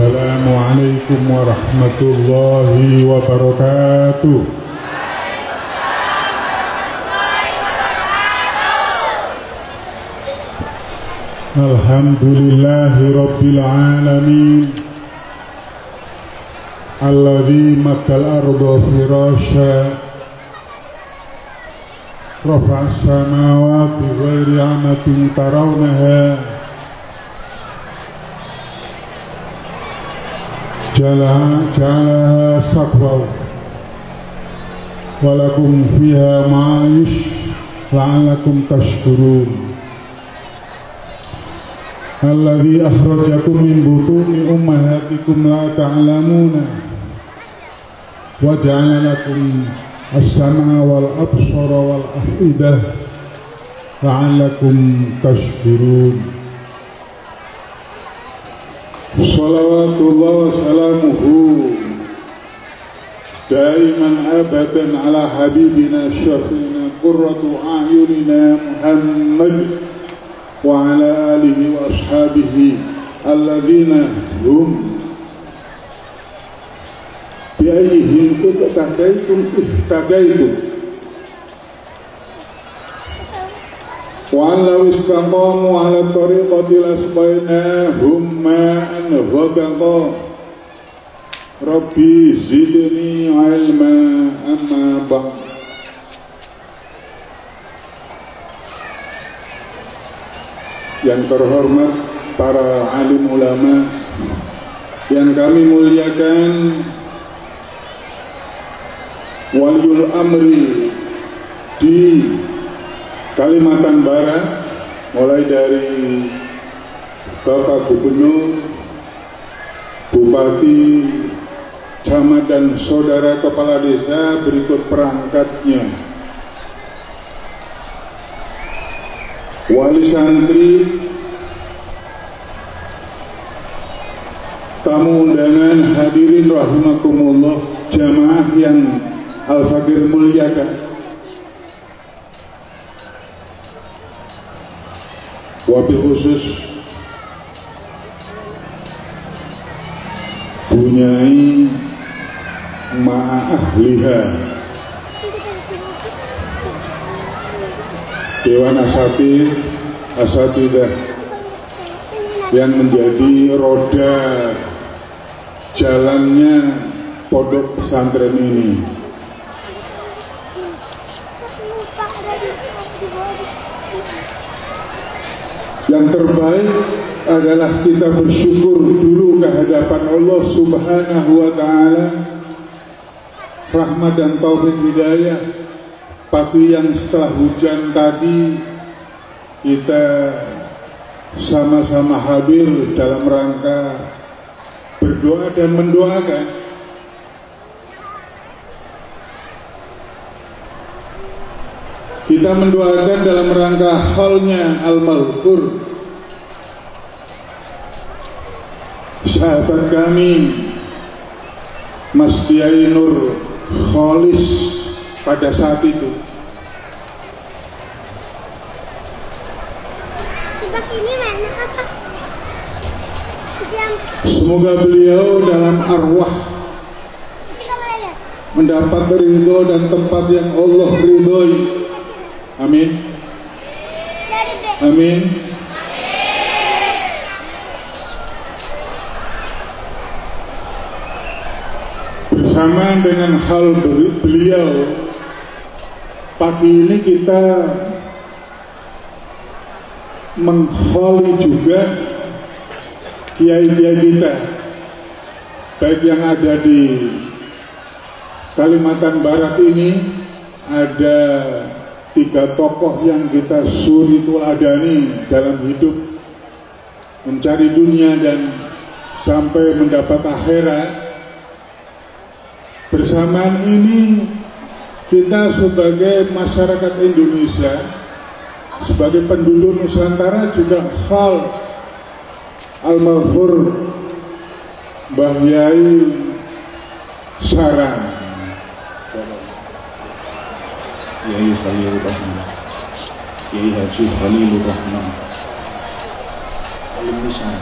Assalamualaikum warahmatullahi wabarakatuh. Alhamdulillahi rabbil alamin, alladzi maddal arda firasya, rafa'as samawati ghairi amatin tarawnaha, ja'alaha saqfaw, walakum fiha ma'ish la'allakum tashkurun. Alladzi akhrajakum min butuni ummahatikum la ta'lamuna wa ja'ala lakum as-sam'a wal absara wal af'idah la'allakum tashkurun. Salawatullah wa salamuhu daiman abadan ala habibina syafi'ina qurratu a'yunina Muhammad wa ala alihi wa ashabihi alladzina hum bi ayyihim ihtadaitum wa law istaqamu ala tariqati lasbainahum ma'an ghadaqa. Rabbi zidni ilma amma ba'd. Yang terhormat para alim ulama yang kami muliakan, waliul amri di Kalimantan Barat, mulai dari Bapak Gubernur, Bupati, Camat dan Saudara Kepala Desa, berikut perangkatnya, wali santri, tamu undangan, hadirin rahimakumullah, jamaah yang Al-Fakir muliakan. Wabil khusus Bunyai Ma'ahliha, Dewan Asatidah yang menjadi roda jalannya pondok pesantren ini. Yang terbaik adalah kita bersyukur dulu ke hadapan Allah Subhanahu wa ta'ala, rahmat dan taufik hidayah. Pagi yang setelah hujan tadi, kita sama-sama hadir dalam rangka berdoa dan mendoakan. Kita mendoakan dalam rangka halnya al-mazkur, sahabat kami Mas Kiai Nur Kholis pada saat itu. Semoga beliau dalam arwah mendapat ridho dan tempat yang Allah ridhoi. Amin. Amin. Bersamaan dengan hal beliau, pagi ini kita mengholi juga kiai-kiai kita, baik yang ada di Kalimantan Barat ini. Ada 3 tokoh yang kita suri tuladani dalam hidup, mencari dunia dan sampai mendapat akhirat. Bersamaan ini kita sebagai masyarakat Indonesia, sebagai penduduk Nusantara juga hal almarhum Mbah Yai Saran, Yai Khalilur Rahman, Yai Haji Khalilur Rahman, alim lisan.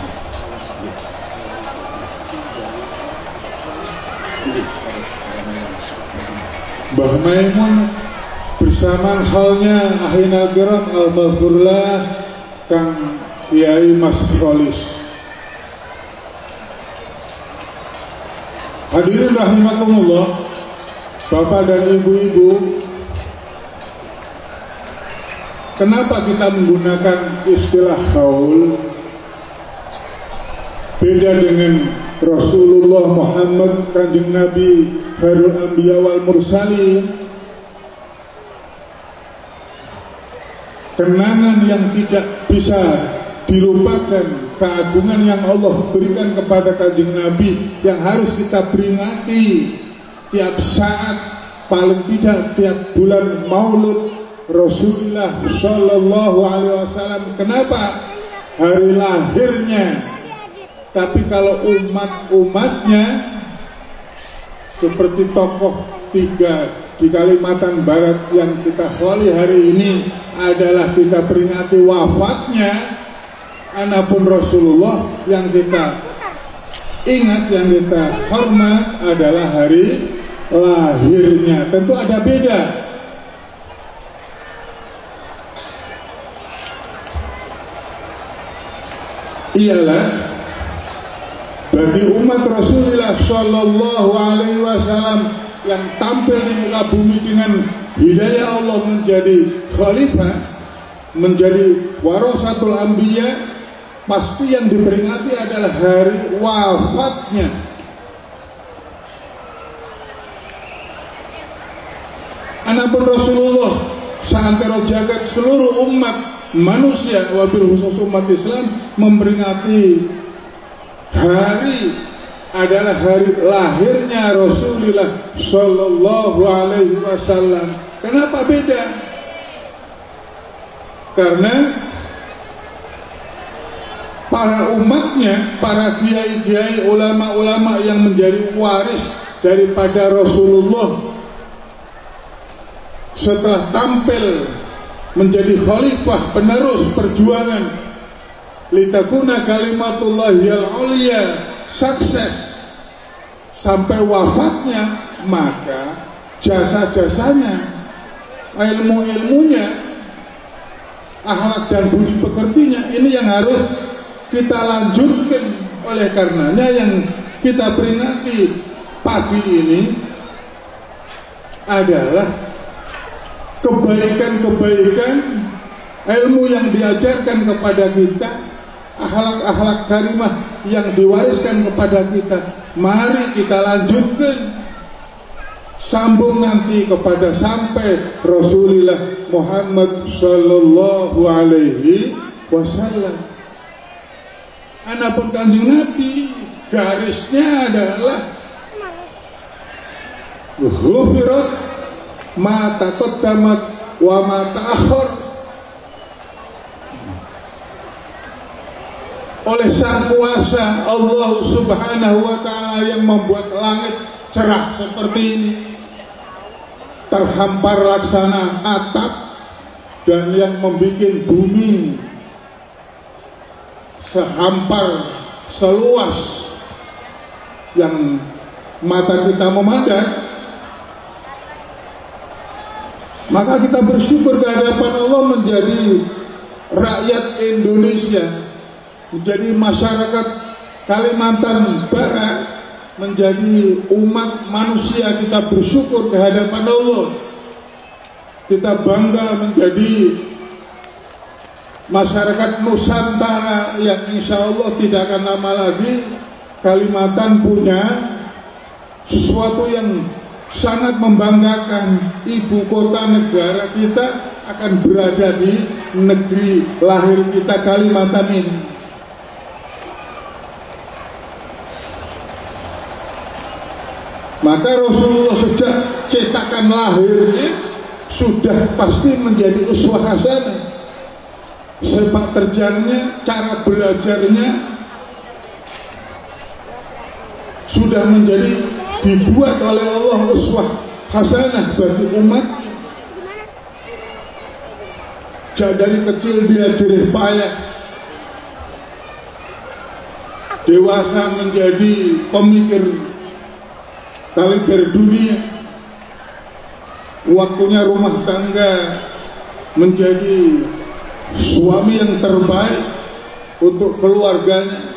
Mbah Maimun bersamaan halnya ahinal kiram al-maghfurlah Kang Kiai Mas Kholis. Hadirin rahimakumullah, Bapak dan Ibu-ibu, kenapa kita menggunakan istilah haul? Beda dengan Rasulullah Muhammad Kanjeng Nabi Khairul Anbiya wal Mursalin. Kenangan yang tidak bisa dilupakan, keagungan yang Allah berikan kepada Kanjeng Nabi yang harus kita peringati tiap saat, paling tidak tiap bulan Maulud Rasulullah Shallallahu Alaihi Wasallam. Kenapa? Hari lahirnya. Tapi kalau umat-umatnya seperti tokoh 3 di Kalimantan Barat yang kita kholi hari ini adalah kita peringati wafatnya, anapun Rasulullah yang kita ingat, yang kita hormat adalah hari lahirnya. Tentu ada beda. Ialah bagi umat Rasulullah Shallallahu Alaihi Wasallam yang tampil di muka bumi dengan hidayah Allah menjadi khalifah, menjadi warasatul anbiya, pasti yang diperingati adalah hari wafatnya. Anapun Rasulullah seantero jagat seluruh umat manusia, wabil khusus umat Islam, memperingati hari adalah hari lahirnya Rasulullah Shallallahu Alaihi Wasallam. Kenapa beda? Karena para umatnya, para kiai-kiai, ulama-ulama yang menjadi waris daripada Rasulullah setelah tampil menjadi khalifah penerus perjuangan litakuna kalimatullahil ulia, sukses sampai wafatnya, maka jasa-jasanya, ilmu-ilmunya, akhlak dan budi pekertinya ini yang harus kita lanjutkan. Oleh karenanya yang kita peringati pagi ini adalah kebaikan-kebaikan, ilmu yang diajarkan kepada kita, akhlak-akhlak karimah yang diwariskan kepada kita. Mari kita lanjutkan, sambung nanti kepada sampai Rasulullah Muhammad Sallallahu Alaihi Wasallam. Adapun Kanjeng Nabi, garisnya adalah ghufirat ma taqaddamat wa ma ta'akhkhar. Oleh Sang Kuasa Allah Subhanahu wa Ta'ala yang membuat langit cerah seperti ini, terhampar laksana atap, dan yang membuat bumi sehampar seluas yang mata kita memandang, maka kita bersyukur di hadapan Allah menjadi rakyat Indonesia, menjadi masyarakat Kalimantan Barat, menjadi umat manusia. Kita bersyukur di hadapan Allah, kita bangga menjadi masyarakat Nusantara yang insya Allah tidak akan lama lagi Kalimantan punya sesuatu yang sangat membanggakan. Ibu kota negara kita akan berada di negeri lahir kita, Kalimantan ini. Maka Rasulullah sejak cetakan lahirnya sudah pasti menjadi uswah hasanah. Sepak terjangnya, cara belajarnya sudah menjadi dibuat oleh Allah uswah hasanah bagi umat. Dari kecil dia jerih payah, dewasa menjadi pemikir kaliber dunia, waktunya rumah tangga menjadi suami yang terbaik untuk keluarganya.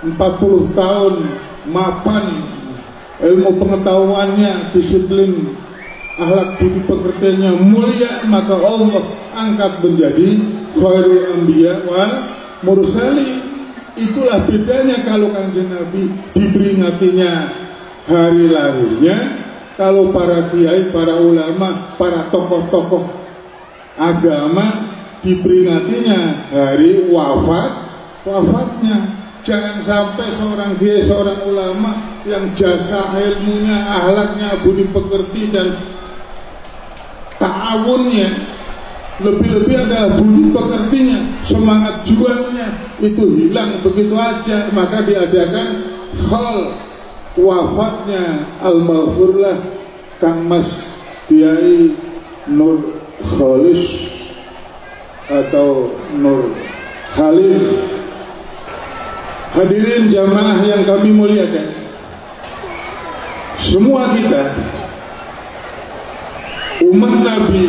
40 tahun mapan ilmu pengetahuannya, disiplin, akhlak budi pekertiannya mulia, maka Allah angkat menjadi khairul anbiya wal mursalin. Itulah bedanya kalau Kanjeng Nabi diperingatinya hari lahirnya, kalau para kiai, para ulama, para tokoh-tokoh agama diperingatinya hari wafatnya. Jangan sampai seorang kiai, seorang ulama yang jasa ilmunya, akhlaknya, budi pekerti dan ta'awunnya, lebih-lebih adalah budi pekertinya, semangat juangnya itu hilang begitu aja. Maka diadakan hal wafatnya almarhumlah Kang Mas Kiai Nur Khalis atau Nur Halil. Hadirin jamaah yang kami muliakan, semua kita umat Nabi,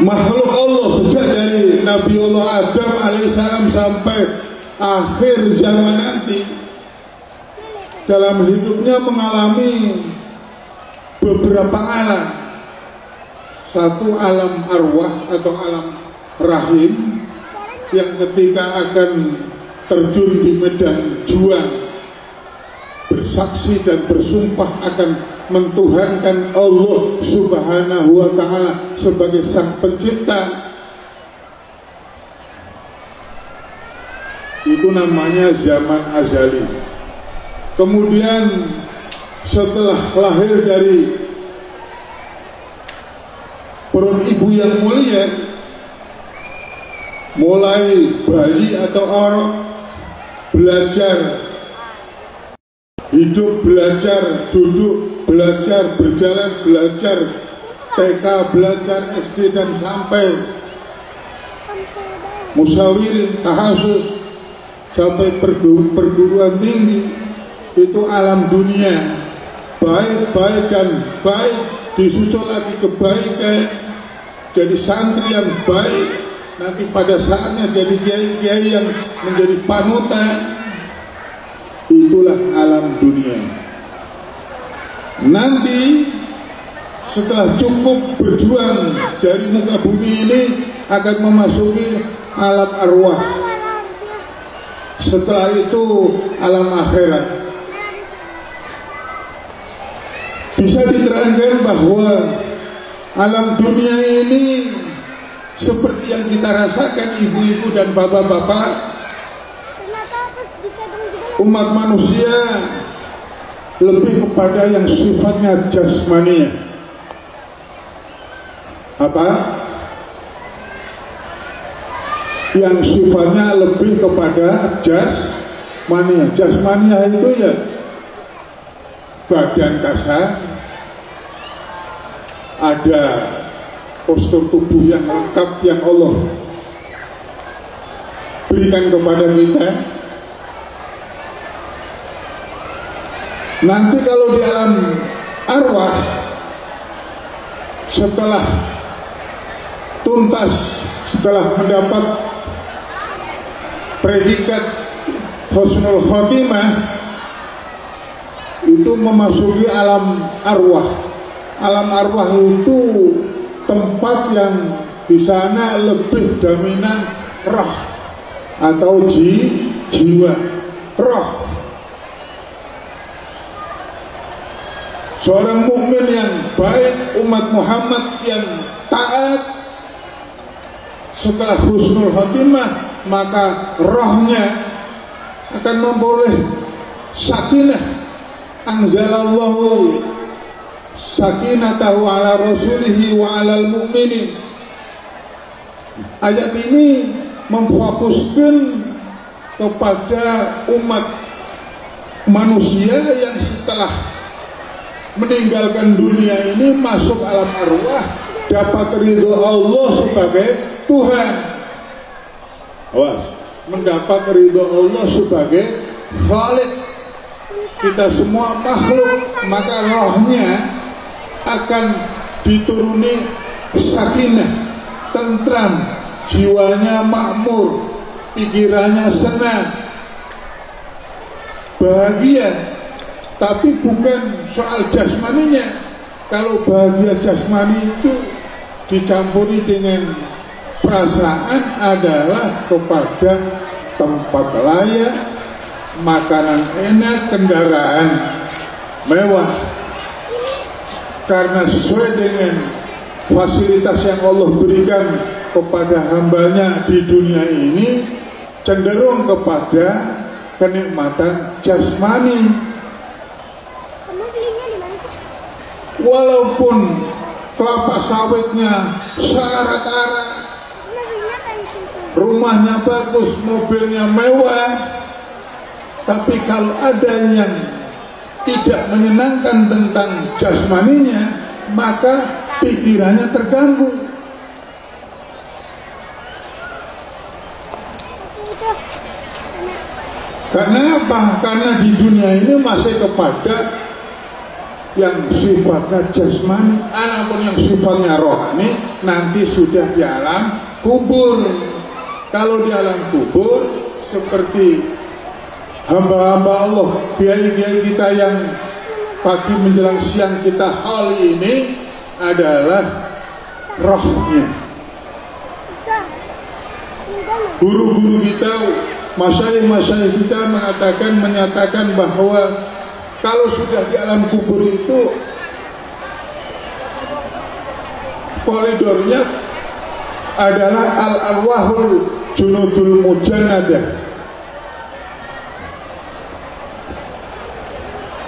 makhluk Allah sejak dari Nabi Allah Adam alaihissalam sampai akhir zaman nanti, dalam hidupnya mengalami beberapa alam. Satu alam arwah atau alam rahim, yang ketika akan terjun di medan juang, bersaksi dan bersumpah akan mentuhankan Allah Subhanahu wa ta'ala sebagai sang pencipta. Itu namanya zaman azali. Kemudian setelah lahir dari perut ibu yang mulia, mulai bayi atau orang belajar hidup, belajar duduk, belajar berjalan, belajar TK, belajar SD dan sampai musawirin, tahasus, sampai perguruan tinggi. Itu alam dunia, baik dan baik, disusul lagi kebaikan, jadi santri yang baik, nanti pada saatnya jadi kiai-kiai yang menjadi panutan. Itulah alam dunia. Nanti setelah cukup berjuang dari muka bumi ini, akan memasuki alam arwah. Setelah itu alam akhirat. Bisa diterangkan bahwa alam dunia ini seperti yang kita rasakan ibu-ibu dan bapak-bapak, umat manusia lebih kepada yang sifatnya jasmania. Apa? Yang sifatnya lebih kepada jasmania. Jasmania itu ya badan kasar, ada postur tubuh yang lengkap yang Allah berikan kepada kita. Nanti kalau di alam arwah, setelah tuntas, setelah mendapat predikat husnul khotimah, itu memasuki alam arwah. Alam arwah itu tempat yang di sana lebih dominan roh atau jiwa, roh. Seorang mukmin yang baik, umat Muhammad yang taat, setelah husnul khotimah, maka rohnya akan memperoleh sakinah. Anzalallahu sakinatahu ala rasulihi wa alal mu'minin. Ayat ini memfokuskan kepada umat manusia yang setelah meninggalkan dunia ini masuk alam arwah, dapat ridho Allah sebagai Tuhan. Awas, mendapat ridho Allah sebagai Khalik. kita semua makhluk, maka rohnya akan dituruni sakinah, tentram, jiwanya makmur, pikirannya senang, bahagia. Tapi bukan soal jasmaninya. Kalau bahagia jasmani itu dicampuri dengan perasaan adalah kepada tempat layak, makanan enak, kendaraan mewah. Karena sesuai dengan fasilitas yang Allah berikan kepada hambanya di dunia ini, cenderung kepada kenikmatan jasmani. Walaupun kelapa sawitnya syarat-syarat, rumahnya bagus, mobilnya mewah, tapi kalau ada yang tidak menyenangkan tentang jasmaninya, maka pikirannya terganggu. Karena apa? Karena di dunia ini masih kepada yang sifatnya jasmani. Adapun yang sifatnya rohani nanti sudah di alam kubur. Kalau di alam kubur seperti hamba-hamba Allah, kiai-kiai kita yang pagi menjelang siang kita holi ini adalah rohnya. Guru-guru kita, masyayikh-masyayikh kita menyatakan bahwa kalau sudah di alam kubur itu koridornya adalah al-arwahul junudul mujannadah.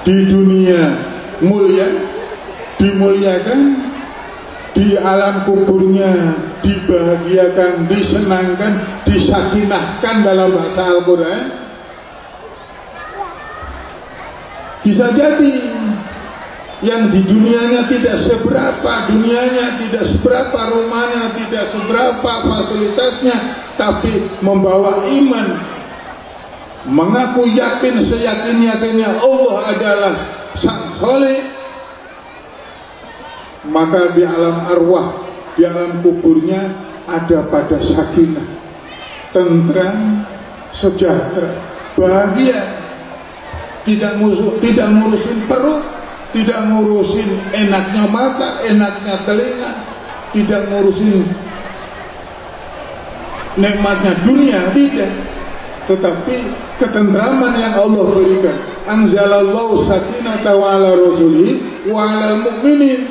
Di dunia mulia, dimuliakan, di alam kuburnya dibahagiakan, disenangkan, disakinahkan dalam bahasa Al-Quran. Bisa jadi yang di dunianya tidak seberapa, dunianya tidak seberapa, rumahnya tidak seberapa, fasilitasnya, tapi membawa iman, mengaku yakin seyakin-yakinnya Allah adalah Sang Khalik, maka di alam arwah, di alam kuburnya ada pada sakinah, tentram, sejahtera, bahagia. Tidak ngurusin perut, tidak ngurusin enaknya mata, enaknya telinga, tidak ngurusin nikmatnya dunia, tidak. Tetapi ketentraman yang Allah berikan. Anzalallahu sakinata wa ala rasulihi wa ala mu'minin.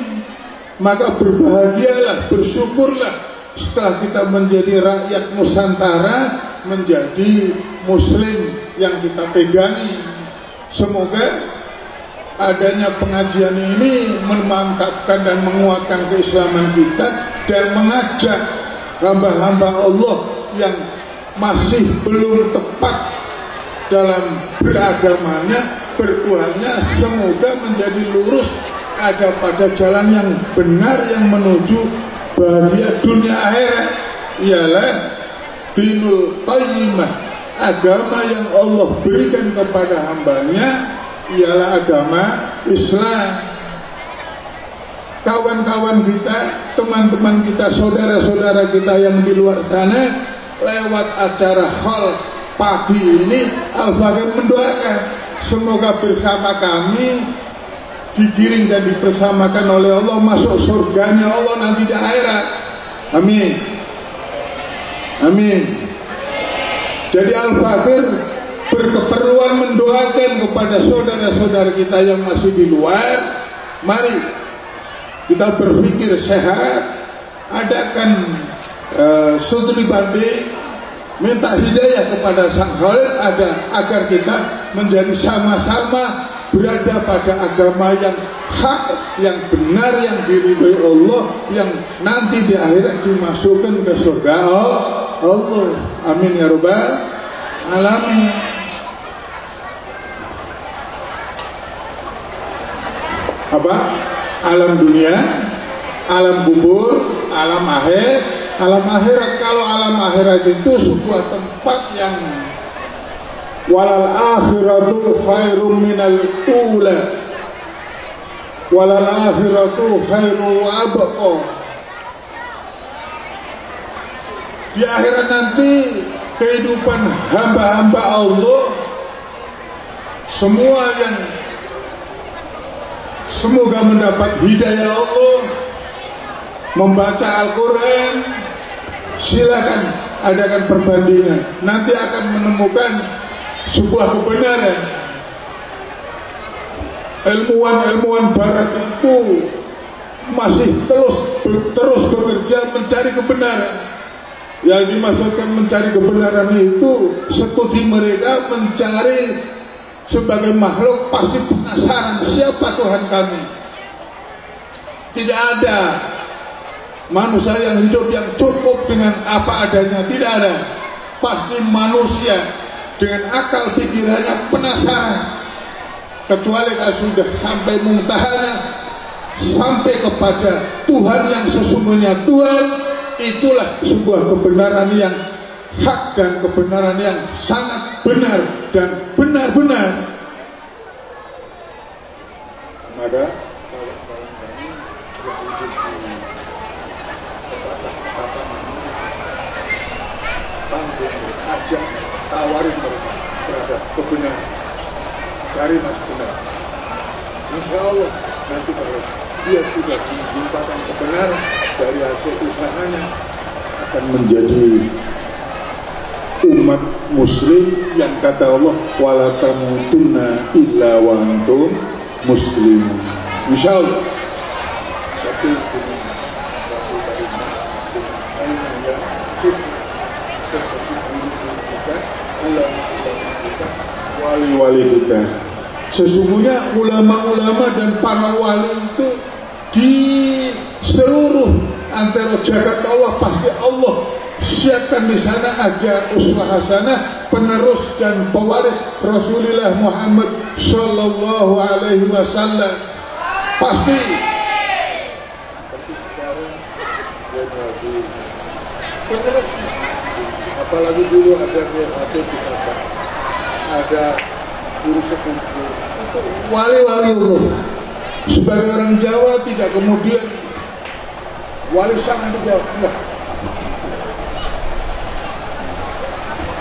Maka berbahagialah, bersyukurlah setelah kita menjadi rakyat Nusantara, menjadi muslim yang kita pegangi. Semoga adanya pengajian ini memantapkan dan menguatkan keislaman kita dan mengajak hamba-hamba Allah yang masih belum tepat dalam beragamanya, bertuhannya, semoga menjadi lurus, ada pada jalan yang benar yang menuju bahagia dunia akhirat, ialah dinul qayyimah. Agama yang Allah berikan kepada hambanya ialah agama Islam. Kawan-kawan kita, teman-teman kita, saudara-saudara kita yang di luar sana, lewat acara hall pagi ini, Al-Fakir mendoakan semoga bersama kami digiring dan dipersamakan oleh Allah masuk surganya Allah nanti di akhirat. Amin. Amin. Jadi Al-Fakir berkeperluan mendoakan kepada saudara-saudara kita yang masih di luar. Mari kita berpikir sehat, adakan studi banding, minta hidayah kepada Sang Khalik agar kita menjadi sama-sama berada pada agama yang hak, yang benar, yang diridhoi Allah, yang nanti di akhirat dimasukkan ke surga Allah. Amin ya rabbal alamin. Apa? Alam dunia, alam kubur, alam akhir, alam akhirat. Kalau alam akhirat itu sebuah tempat yang walal akhiratu khairum minal ula, walal akhiratu khairu wa abqa. Di akhirat nanti kehidupan hamba-hamba Allah semua yang semoga mendapat hidayah Allah, membaca Al-Quran, silakan adakan perbandingan. Nanti akan menemukan sebuah kebenaran. Ilmuwan barat itu masih terus bekerja mencari kebenaran. Yang dimaksudkan mencari kebenaran itu studi mereka mencari sebagai makhluk pasti penasaran siapa Tuhan kami. Tidak ada manusia yang hidup yang cukup dengan apa adanya, tidak ada. Pasti manusia dengan akal pikirannya penasaran. Kecuali kalau sudah sampai muntahanya, sampai kepada Tuhan yang sesungguhnya Tuhan, itulah sebuah kebenaran yang hak dan kebenaran yang sangat benar dan benar-benar. Maka ajak tawarin mereka terhadap kebenaran, cari mas benar. Insya Allah nanti kalau dia sudah menjumpakan kebenaran dari hasil usahanya, akan menjadi umat muslim yang kata Allah wala tamutunna illa wa antum muslimun. Insya Allah. Tapi wali-wali kita, sesungguhnya ulama-ulama dan para wali itu di seluruh antara jagat Allah pasti Allah siapkan di sana ada uswah hasanah, penerus dan pewaris Rasulullah Muhammad Sallallahu Alaihi Wasallam pasti. Tapi sekarang penerus, apalagi dulu ada DHT ada guru sepupu, wali-wali Allah. Sebagai orang Jawa tidak kemudian wali sangat dijawab, enggak.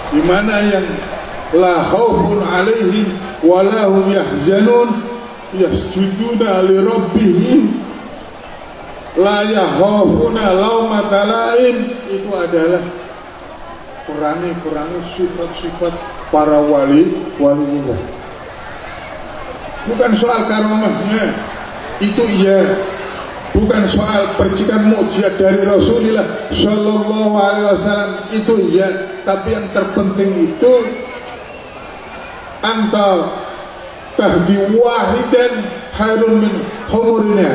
Di mana yang la khaufun alaihim wa la hum yahzanun yasjuduna li rabbihim la yakhafuna laumata laim, itu adalah kurangi sifat-sifat para wali-waliullah. Bukan soal karomahnya, itu iya. Bukan soal percikan mukjizat dari Rasulullah Sallallahu Alaihi Wasallam, itu iya. Tapi yang terpenting itu anta tahdi wahidan khairun min humurina.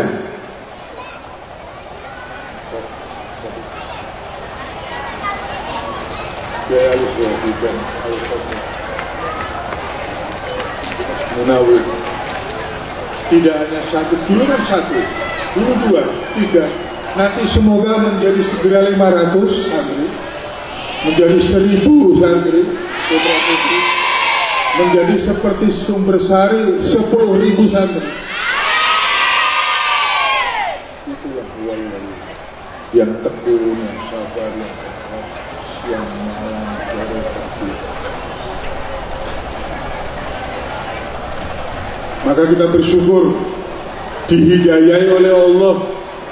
Munawir. Tidak hanya satu, dulu kan satu, dulu 2, 3. Nanti semoga menjadi segera 500 santri, menjadi 1000 santri, menjadi seperti Sumber Sari 10.000 santri. Itulah wali-wali yang tekun, yang sabar, yang ikhlas, yang malam sore pagi. Maka kita bersyukur dihidayai oleh Allah,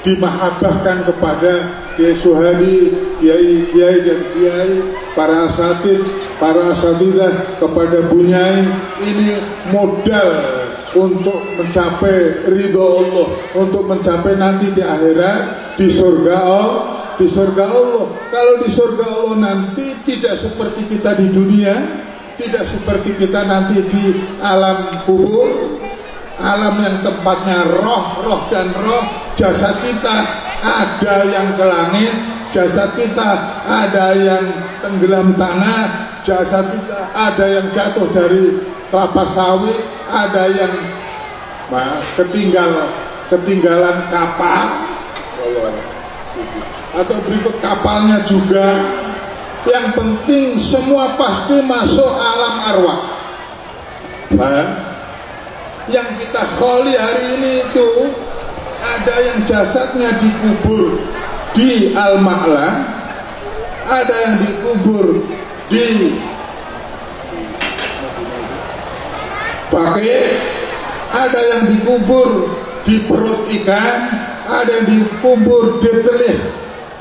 dimahabbahkan kepada Kiai Suhadi, Kiai dan Kiai, para asatid, para asatidah, kepada Bunyai. Ini modal untuk mencapai ridho Allah, untuk mencapai nanti di akhirat, di surga Allah. Di surga Allah. Kalau di surga Allah nanti tidak seperti kita di dunia, tidak seperti kita nanti di alam kubur, alam yang tempatnya roh dan roh. Jasad kita ada yang ke langit, jasad kita ada yang tenggelam tanah, jasad kita ada yang jatuh dari kelapa sawit, ada yang ketinggalan kapal, atau berikut kapalnya juga. Yang penting semua pasti masuk alam arwah. Paham? Yang kita kholi hari ini itu ada yang jasadnya dikubur di Al-Ma'la, ada yang dikubur di Baqi, ada yang dikubur di perut ikan, ada yang dikubur di telih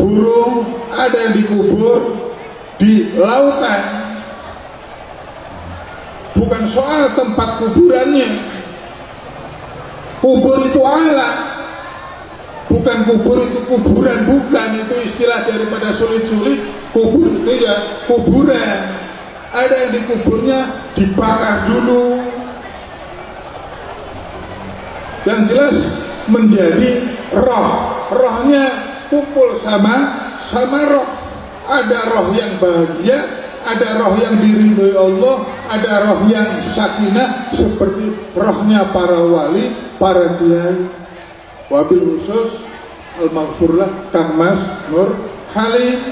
burung, ada yang dikubur di lautan. Bukan soal tempat kuburannya. Kubur itu alat, bukan kubur itu kuburan, bukan. Itu istilah daripada sulit-sulit. Kubur itu ya kuburan. Ada yang dikuburnya dibakar dulu, yang jelas menjadi rohnya kumpul sama roh. Ada roh yang bahagia, ada roh yang diridhoi Allah, ada roh yang sakinah seperti rohnya para wali, para kiai. Wabil khusus al-maghfurlah Kang Mas Nur Halim.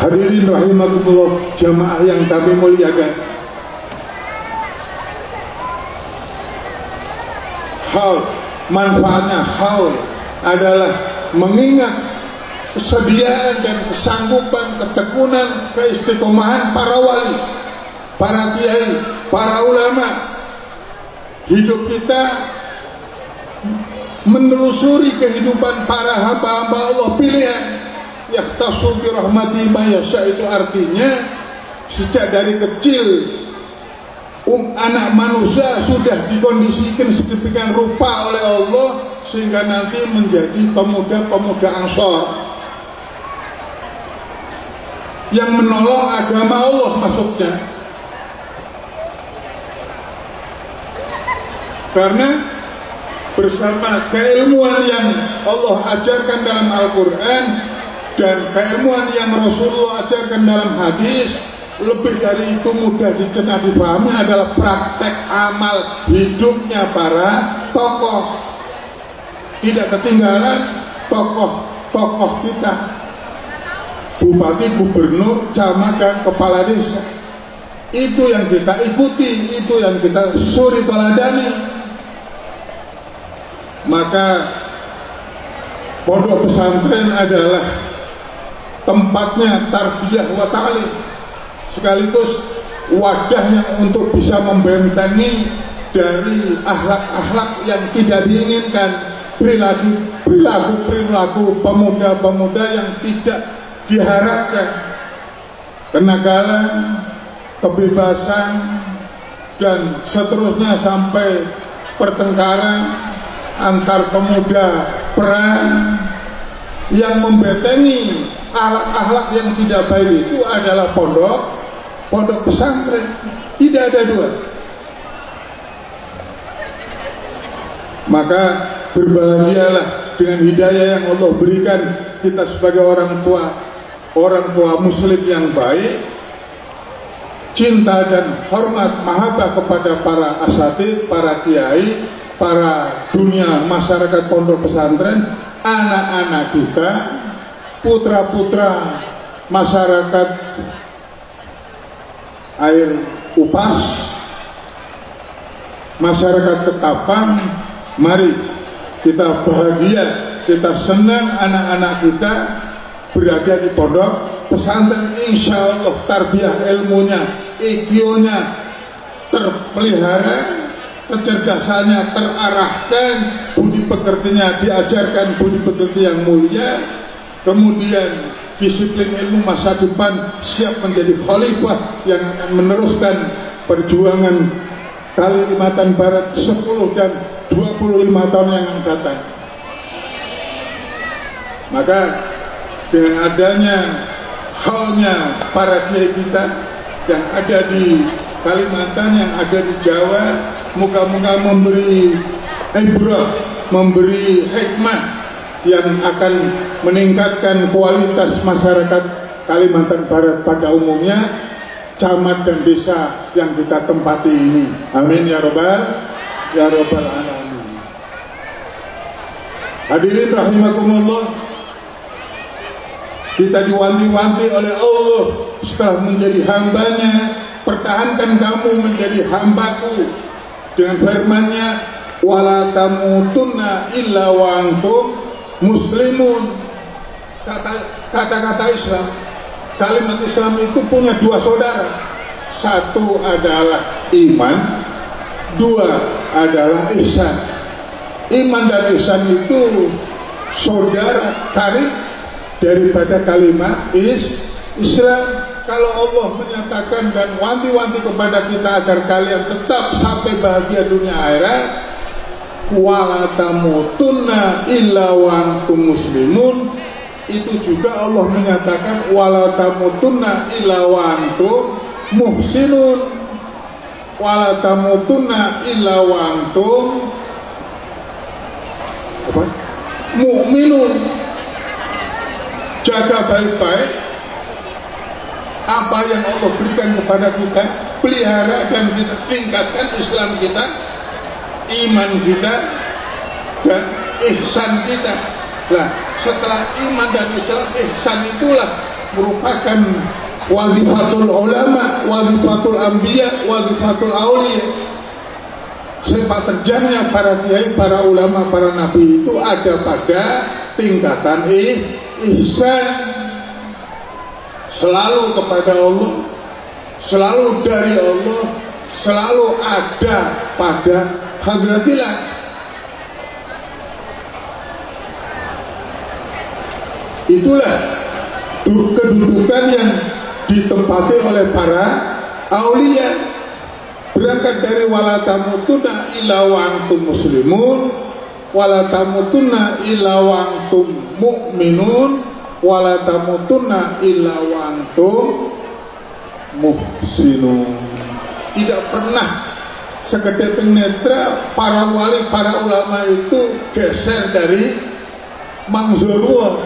Hadirin rahimakumullah, jamaah yang kami muliakan. Manfaatnya haul adalah mengingat kesediaan dan kesanggupan, ketekunan, keistiqomahan para wali, para kiai, para ulama. Hidup kita menelusuri kehidupan para hamba-hamba Allah pilihan. Yahtasu bi rahmati ma yasha, itu artinya sejak dari kecil anak manusia sudah dikondisikan sedemikian rupa oleh Allah sehingga nanti menjadi pemuda-pemuda Ansor yang menolong agama Allah, maksudnya. Karena bersama keilmuan yang Allah ajarkan dalam Al-Quran dan keilmuan yang Rasulullah ajarkan dalam hadis, lebih dari itu mudah dicerna dipahami adalah praktek amal hidupnya para tokoh. Tidak ketinggalan tokoh-tokoh kita, bupati, gubernur, camat, dan kepala desa. Itu yang kita ikuti, itu yang kita suri teladani. Maka pondok pesantren adalah tempatnya tarbiyah wa ta'lim, sekaligus wadahnya untuk bisa membentengi dari akhlak-akhlak yang tidak diinginkan, perilaku pemuda-pemuda yang tidak diharapkan, kenakalan, kebebasan, dan seterusnya sampai pertengkaran antar pemuda, perang. Yang membentengi akhlak-akhlak yang tidak baik itu adalah pondok pesantren. Tidak ada dua. Maka berbahagialah dengan hidayah yang Allah berikan kita sebagai orang tua muslim yang baik, cinta dan hormat mahabbah kepada para asatidz, para kiai, para dunia masyarakat pondok pesantren, anak-anak kita, putra-putra masyarakat air upas, masyarakat Ketapang. Mari kita bahagia, kita senang anak-anak kita berada di pondok pesantren. Insya Allah tarbiyah ilmunya, IQ-nya terpelihara, kecerdasannya terarahkan, budi pekertinya diajarkan budi pekerti yang mulia, kemudian disiplin ilmu masa depan, siap menjadi khalifah yang akan meneruskan perjuangan Kalimantan Barat 10 dan 25 tahun yang akan datang. Maka dengan adanya halnya para kiai kita yang ada di Kalimantan, yang ada di Jawa, moga-moga memberi ibrah, memberi hikmah yang akan meningkatkan kualitas masyarakat Kalimantan Barat pada umumnya, camat dan desa yang kita tempati ini. Amin ya robbal alamin. Hadirin rahimakumullah, kita diwanti-wanti oleh Allah setelah menjadi hambanya, pertahankan kamu menjadi hambaku dengan firman-Nya, wala tamutunna illa wa antum muslimun. Kata-kata Islam, kalimat Islam itu punya dua saudara. Satu adalah iman, dua adalah ihsan. Iman dan ihsan itu saudara karib daripada kalimat Islam. Kalau Allah menyatakan dan wanti-wanti kepada kita agar kalian tetap sampai bahagia dunia akhirat, wala tamutunna illa wa antum muslimun, itu juga Allah menyatakan wala tamutunna illa wa antum muhsinun, wala tamutunna illa wa antum mu'minun. Jaga baik-baik apa yang Allah berikan kepada kita, pelihara dan kita tingkatkan Islam kita, iman kita dan ihsan kita. Nah, setelah iman dan Islam, ihsan itulah merupakan wazifatul ulama, wazifatul anbiya, wazifatul auliya. Sepak terjangnya para kiai, para ulama, para nabi itu ada pada tingkatan ihsan, selalu kepada Allah, selalu dari Allah, selalu ada pada hadratillah. Itulah kedudukan yang ditempati oleh para aulia. Berangkat dari wala tamutunna illa wa antum muslimun, wala tamutunna illa wa antum mu'minun, wala tamutunna illa wa antum muhsinun. Tidak pernah sekedeping netra para wali, para ulama itu geser dari mangzulullah,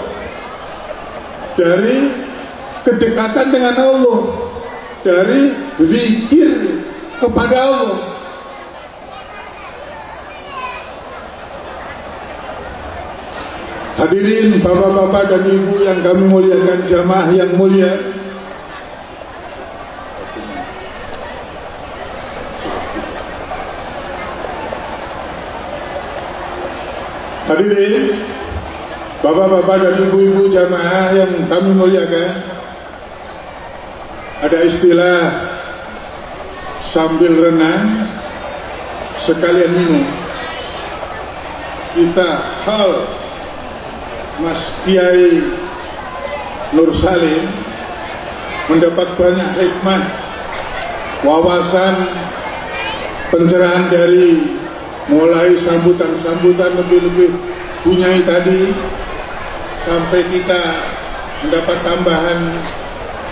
dari kedekatan dengan Allah, dari zikir kepada Allah. Hadirin bapak-bapak dan ibu yang kami muliakan, jamaah yang mulia, hadirin bapak-bapak dan ibu-ibu jamaah yang kami muliakan, ada istilah sambil renang sekalian minum. Kita hal Mas Kiai Nur Salim mendapat banyak hikmah, wawasan, pencerahan dari mulai sambutan-sambutan lebih-lebih bunyai tadi sampai kita mendapat tambahan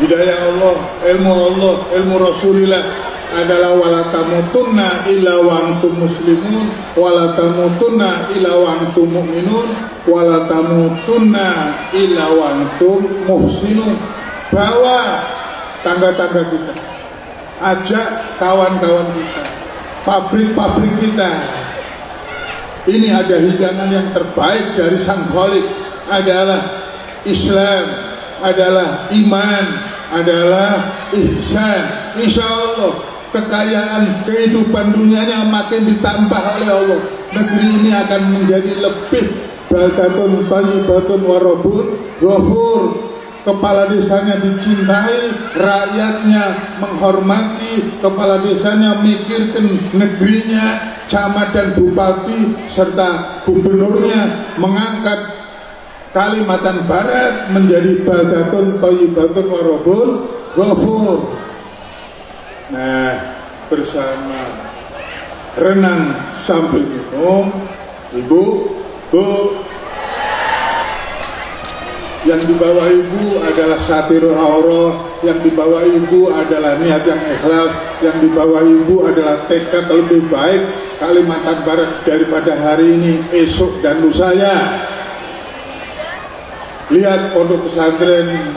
hidayah Allah, ilmu Rasulullah adalah wala tamutunna illa wa antum muslimun, wala tamutunna illa wa antum mu'minun, wala tamutunna illa wa antum muhsinun. Bawa tangga-tangga kita, ajak kawan-kawan kita, pabrik-pabrik kita. Ini ada hidangan yang terbaik dari Sang Khalik, adalah Islam, adalah iman, adalah ihsan. Insya Allah kekayaan kehidupan dunianya makin ditambah oleh Allah. Negeri ini akan menjadi lebih baldatun thayyibatun warabun ghafur. Kepala desanya dicintai, rakyatnya menghormati, kepala desanya mikirkan negerinya, camat dan bupati serta gubernurnya mengangkat Kalimantan Barat menjadi baldatun thayyibatun warabun ghafur. Nah, bersama renang sambil minum, ibu, bu, yang dibawa ibu adalah satirul aurah, yang dibawa ibu adalah niat yang ikhlas, yang dibawa ibu adalah tekad lebih baik Kalimantan Barat daripada hari ini, esok dan lusa ya. Lihat pondok pesantren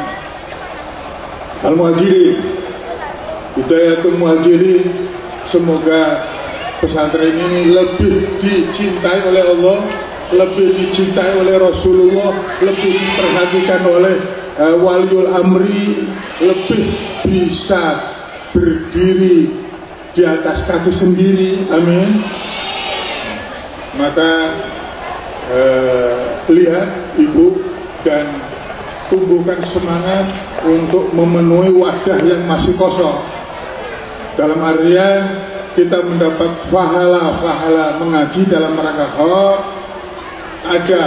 Al-Muhajirin, Hidayatul Muhajirin, semoga pesantren ini lebih dicintai oleh Allah, lebih dicintai oleh Rasulullah, lebih diperhatikan oleh waliul amri lebih bisa berdiri di atas kaki sendiri, amin. Maka lihat ibu dan tumbuhkan semangat untuk memenuhi wadah yang masih kosong. Dalam artian kita mendapat pahala mengaji dalam rangka ada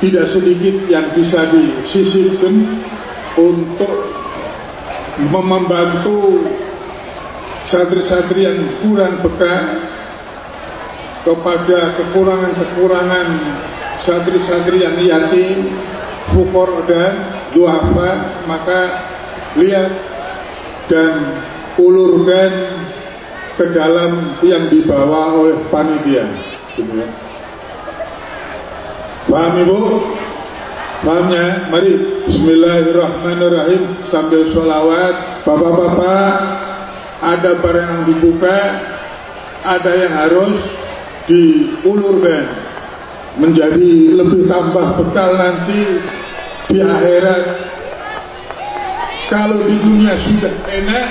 tidak sedikit yang bisa disisipkan untuk membantu santri-santri yang kurang bekal, kepada kekurangan-kekurangan santri-santri yang yatim, fukor dan duafa. Maka lihat dan ulurkan ke dalam yang dibawa oleh panitia. Paham ibu? Pahamnya? Mari bismillahirrahmanirrahim sambil sholawat. Bapak-bapak, ada barang yang dibuka, ada yang harus diulurkan menjadi lebih tambah bekal nanti di akhirat. Kalau di dunia sudah enak,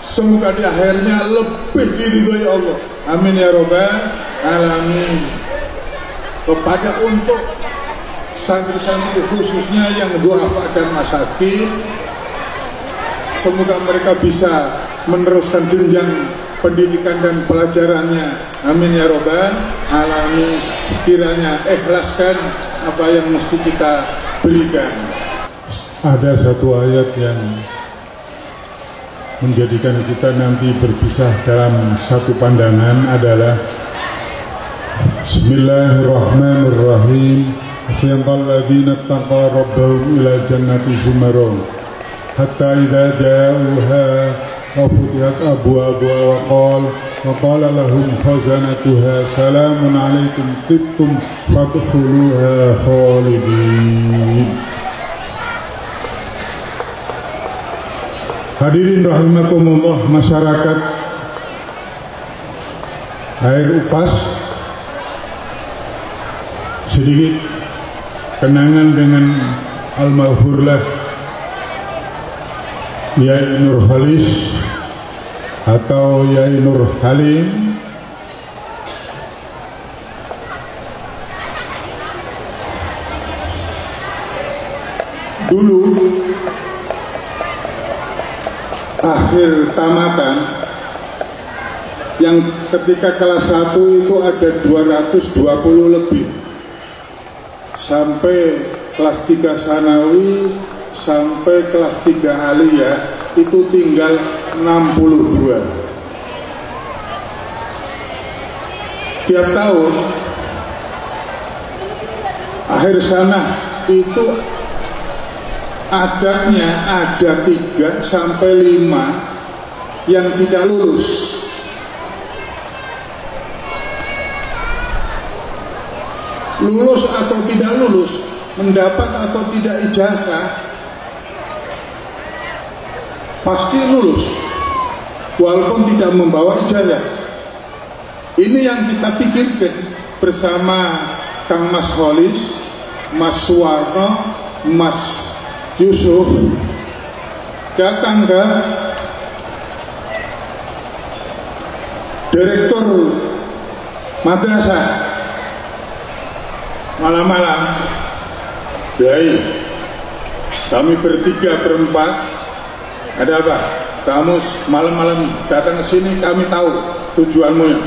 semoga di akhirnya lebih diridhoi Allah. Amin ya robbal alamin. Kepada untuk santri-santri khususnya yang duafa dan masakin, semoga mereka bisa meneruskan jenjang pendidikan dan pelajarannya. Amin ya robbal alamin. Kiranya ikhlaskan apa yang mesti kita berikan. Ada satu ayat yang menjadikan kita nanti berpisah dalam satu pandangan adalah Bismillahirrahmanirrahim. Siyaqal ladzina taqaw rabbahum ila jannati zumarun hatta idza ja'uha wa futihat abwabuha wa qala lahum khazanatuha salamun alaikum tibtum fadkhuluha khalidin. Hadirin rahimakumullah, masyarakat air Upas, sedikit kenangan dengan almarhumlah Yai Nur Halis atau Yai Nur Halim. Dulu akhir tamatan yang ketika kelas 1 itu ada 220 lebih, sampai kelas 3 sanawi sampai kelas 3 aliyah itu tinggal 62. Tiap tahun akhir sana itu adanya ada 3 sampai 5 yang tidak lulus. Lulus atau tidak lulus, mendapat atau tidak ijazah, pasti lulus walaupun tidak membawa ijazah. Ini yang kita pikirkan bersama Kang Mas Holis, Mas Suwarno, Mas Yusuf, datang ke direktur madrasah malam-malam. Yai, kami bertiga berempat, ada apa? Kamu malam-malam datang ke sini, kami tahu tujuanmu ya.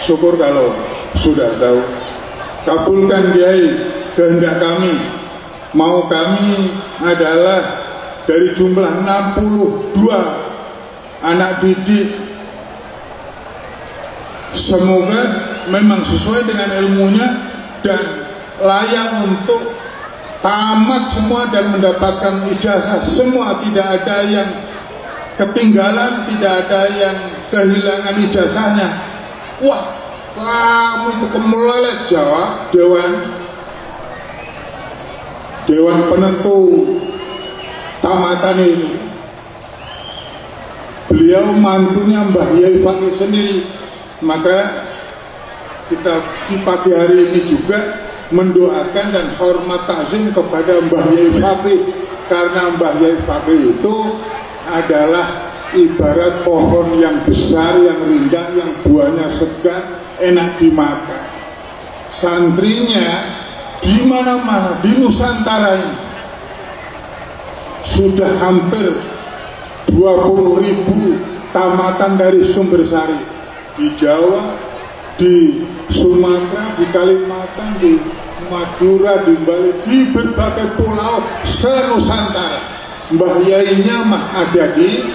Syukur kalau sudah tahu. Kabulkan Kiai kehendak kami. Mau kami adalah dari jumlah 62 anak didik, semoga memang sesuai dengan ilmunya dan layak untuk tamat semua dan mendapatkan ijazah semua, tidak ada yang ketinggalan, tidak ada yang kehilangan ijazahnya. Wah, kamu itu kemelalek, jawab Dewan penentu tamatan ini. Beliau mantunya Mbah Yai Fakih sendiri. Maka kita di pagi hari ini juga mendoakan dan hormat takzim kepada Mbah Yai Fakih, karena Mbah Yai Fakih itu adalah ibarat pohon yang besar, yang rindang, yang buahnya segar, enak dimakan. Santrinya di mana-mana di Nusantara ini sudah hampir 20.000 tamatan dari Sumbersari, di Jawa, di Sumatera, di Kalimantan, di Madura, di Bali, di berbagai pulau se-Nusantara. Mbah Yainya mah ada di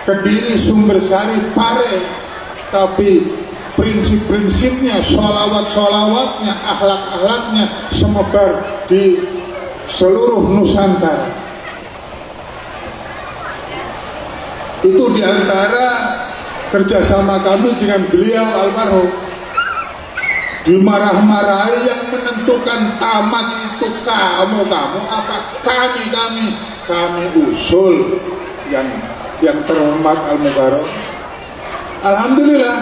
Kediri, Sumbersari, Pare, tapi prinsip-prinsipnya, sholawat-sholawatnya, akhlak-akhlaknya semebar di seluruh Nusantara. Itu diantara kerjasama kami dengan beliau almarhum. Dimarah-marahi, yang menentukan tamat itu kamu apa kami usul yang terhormat Al-Mukarram. Alhamdulillah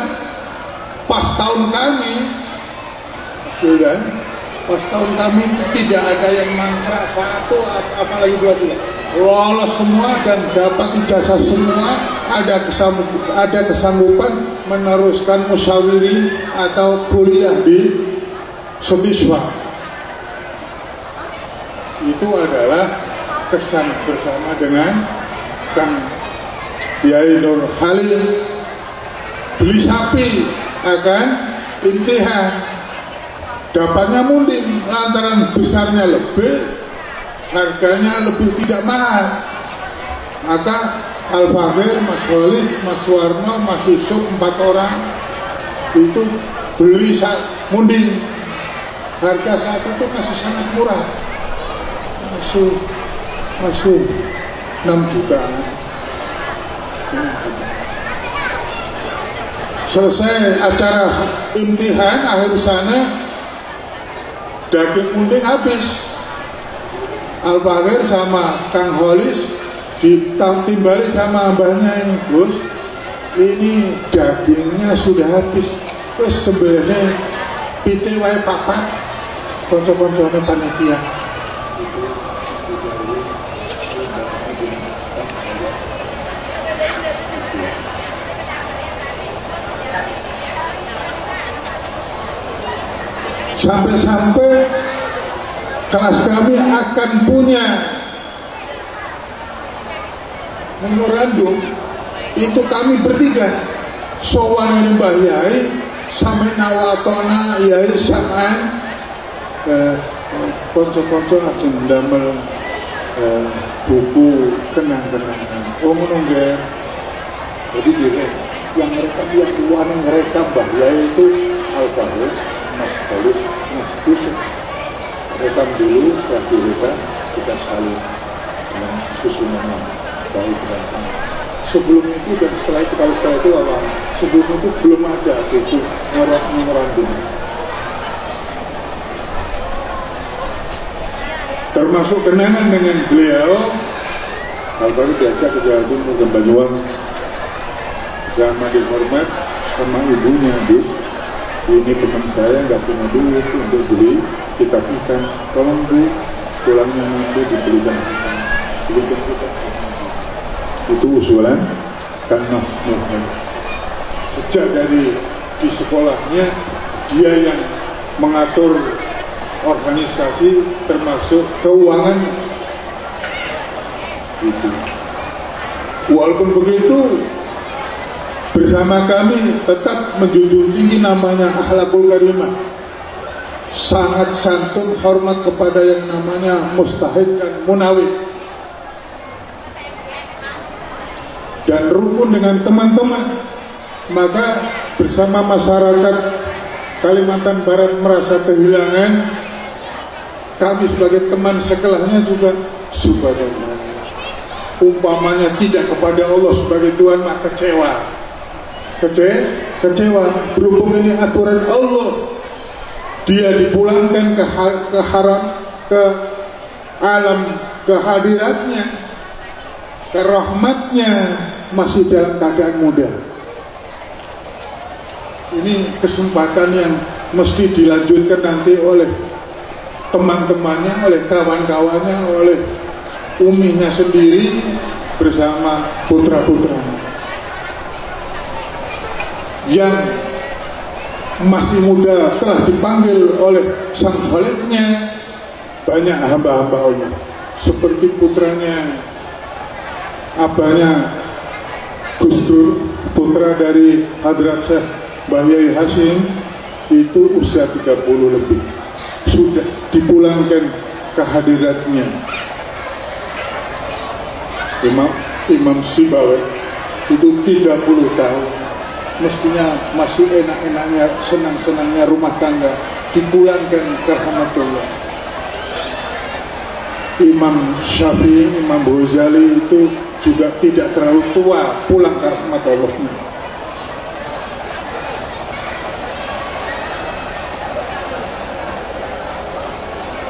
pas tahun kami tidak ada yang mangkrak satu, apalagi dua, lolos semua dan dapat ijazah semua, ada kesanggupan meneruskan musyawirin atau kuliah di Sutiswa. Itu adalah kesan bersama dengan Kang Kiai Nur Halim. Beli sapi akan intihan, dapatnya munding lantaran besarnya lebih, harganya lebih tidak mahal. Maka Al-Fakir, Mas Walis, Mas Warno, Mas Yusuf, 4 orang itu beli munding. Harga saat itu masih sangat murah, masih 6 juta. Selesai acara imtihan akhir sana, daging munding habis. Al-Fakir sama Kang Holis ditimbali sama mbahnya ini, Gus, ini dagingnya sudah habis, wes sebenarnya pite wae papat, konco-koncone panitia. Sampai-sampai kelas kami akan punya memorandum, itu kami bertiga, sowan Mbah Yai sampai nawatona Yai Saman, konco-konco aja ndamel buku kenang-kenangan. Oh ngono nggih. Jadi yang mereka Mbah Yai itu Al-Fakir, Mas Holis, Mas Yusuf. Rekam dulu, setelah kita saling dengan susunan baik dan panas. Sebelum itu dan setelah itu, kalau setelah itu apa? Sebelum itu belum ada buku memorandum. Termasuk kenangan dengan beliau, Al-Fakir diajak ke Jawa Timur ke Banyuwangi sama dihormat sama ibunya, Bu. Ini teman saya nggak punya duit untuk beli kitab ikan, tolong Bu, pulangnya nanti belikan kita. Itu usulan Kang Mas Nur. Sejak dari di sekolahnya dia yang mengatur organisasi termasuk keuangan. Gitu. Walaupun begitu, bersama kami tetap menjunjung tinggi namanya akhlakul karimah, sangat santun, hormat kepada yang namanya mustahid dan munawid, dan rukun dengan teman-teman. Maka bersama masyarakat Kalimantan Barat merasa kehilangan, kami sebagai teman sekelahnya juga subhanallah, umpamanya tidak kepada Allah sebagai Tuhan, maka kecewa. Berhubung ini aturan Allah, dia dipulangkan ke haram, ke alam kehadiratnya, ke rahmatnya, masih dalam keadaan muda. Ini kesempatan yang mesti dilanjutkan nanti oleh teman-temannya, oleh kawan-kawannya, oleh uminya sendiri bersama putra-putranya yang masih muda telah dipanggil oleh sang Khalidnya. Banyak hamba-hamba Allah seperti putranya, abahnya Gus Dur, putra dari Hadrat Syekh Mbah Yai Hashim, itu usia 30 lebih sudah dipulangkan ke hadiratnya. Imam Sibawi itu 30 tahun, mestinya masih enak-enaknya, senang-senangnya rumah tangga, dipulangkan ke rahmatullah. Imam Syafi'i, Imam Ghazali itu juga tidak terlalu tua, pulang ke rahmat Allah.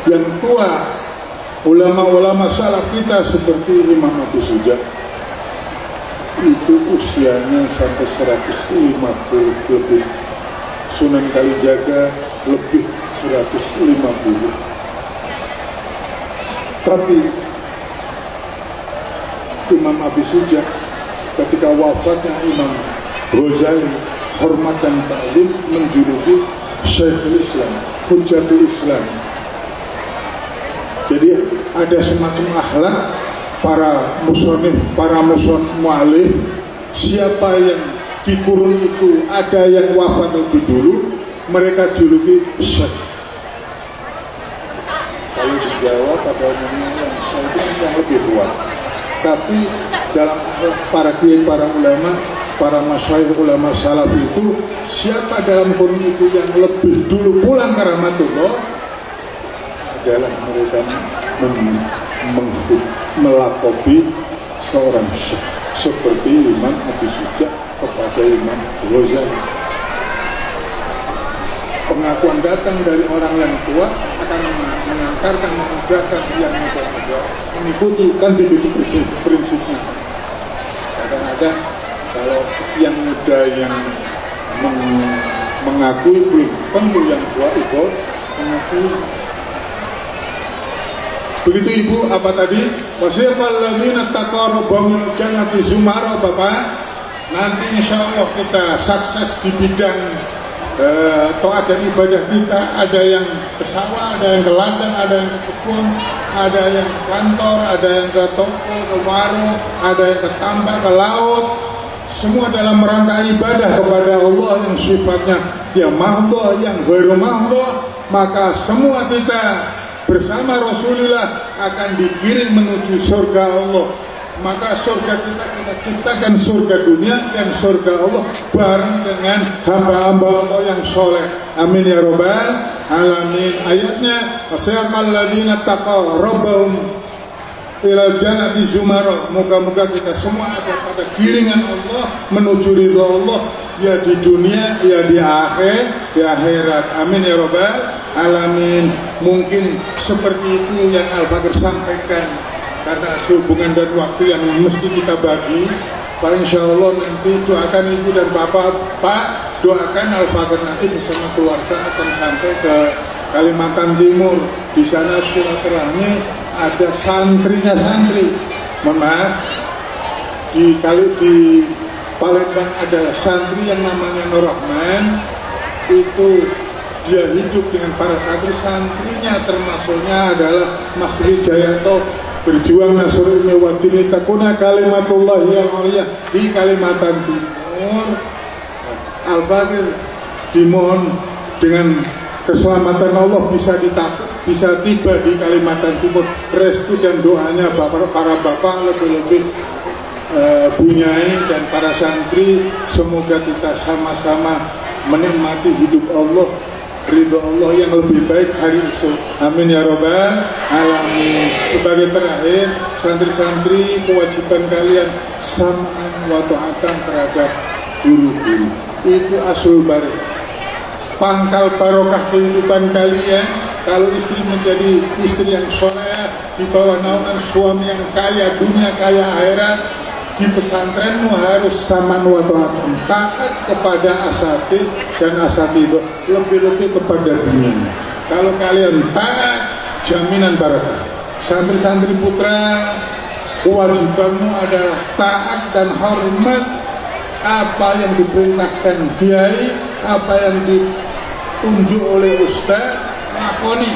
Yang tua, ulama-ulama salaf kita seperti Imam Abu Suja, itu usianya sampai 150 lebih. Sunan Kalijaga lebih 150. Tapi Imam Abi Suja ketika wafatnya Imam Ghazali, hormat dan ta'lim menjuluki Syekhul Islam, Hujjatul Islam. Jadi ada semacam akhlak para musonif, para mu'alif, siapa yang di kurun itu ada yang wafat lebih dulu, mereka juluki Syekh. Kalau di Jawa pada umumnya yang Syekh yang lebih tua. Tapi dalam para kiai, para ulama, para masyayikh ulama salaf itu, siapa dalam kurun itu yang lebih dulu pulang ke rahmatullah adalah mereka melakopi seorang syekh seperti Imam Abi Suja kepada Imam Ghazali. Pengakuan datang dari orang yang tua akan mengantarkan, memudahkan yang muda-muda mengikuti, kan begitu prinsipnya. Kadang-kadang kalau yang muda yang mengakui, belum tentu yang tua itu mengakui. Begitu Ibu, apa tadi? Wasiqal ladzina taqaw rabbahum jannati zumara, Bapak. Nanti insya Allah kita sukses di bidang taat dan ibadah kita. Ada yang ke sawah, ada yang ke ladang, ada yang ke kebun, ada yang ke kantor, ada yang ke toko, ke warung, ada yang ke tambak, ke laut. Semua dalam rangka ibadah kepada Allah yang sifatnya yang mahdhah, yang ghairu mahdhah. Maka semua kita bersama Rasulullah akan dikirim menuju surga Allah. Maka surga kita ciptakan surga dunia dan surga Allah bareng dengan hamba-hamba Allah yang soleh. Amin ya rabbal alamin. Ayatnya wasiqal ladzina taqaw rabbahum ilal jannati zumara. Moga-moga kita semua ada pada kiringan Allah menuju ridha Allah, ya di dunia ya di akhirat. Amin ya rabbal alamin. Mungkin seperti itu yang Al-Bakir sampaikan. Karena sehubungan dan waktu yang mesti kita bagi, Pak, insya Allah nanti doakan Ibu dan Bapak, Pak, doakan Al-Bakir nanti bersama keluarga akan sampai ke Kalimantan Timur. Di sana silaturahmi, ada santrinya santri. Mohon maaf, di Palembang ada santri yang namanya Nur Rahman. Itu dia hidup dengan para santrinya, termasuknya adalah Mas Wijayanto. Berjuang nasrul wa dini takuna kalimatullah yang aliyah di Kalimantan Timur. Al-Bakir dimohon dengan keselamatan Allah bisa tiba di Kalimantan Timur. Restu dan doanya para bapak, lebih-lebih bunyai dan para santri, semoga kita sama-sama menikmati hidup Allah, ridho Allah yang lebih baik hari esok. Amin ya rabbal alamin. Sebagai terakhir, santri-santri, kewajiban kalian sam'an wa ta'atan terhadap guru-guru. Itu asul barik, pangkal barokah kehidupan kalian. Kalau istri menjadi istri yang soleh, di bawah naungan suami yang kaya dunia, kaya akhirat, di pesantrenmu harus saman wa ta'atan, taat kepada asatidz dan asatidz, lebih-lebih kepada dunia. Kalau kalian taat, jaminan barokah. Santri-santri putra, kewajibanmu adalah taat dan hormat apa yang diperintahkan kiai, apa yang ditunjuk oleh ustaz, lakoni.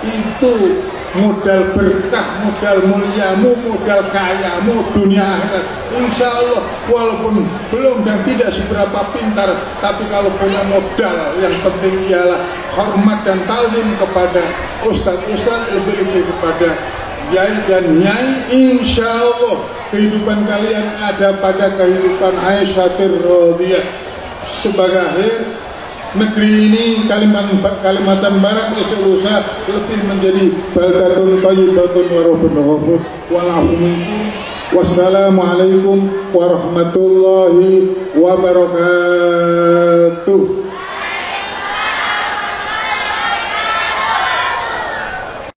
Itu modal berkah, modal muliamu, modal kayamu dunia akhirat. Insya Allah, walaupun belum dan tidak seberapa pintar, tapi kalau punya modal, yang penting ialah hormat dan ta'zim kepada ustaz-ustaz, lebih-lebih kepada kiai dan nyai. Insya Allah kehidupan kalian ada pada kehidupan Aisyah radhiyah. Sebagai akhir, negeri ini Kalimantan Barat Indonesia lebih menjadi baldatun thayyibatun wa rabbun ghafur. Wassalamualaikum warahmatullahi wabarakatuh.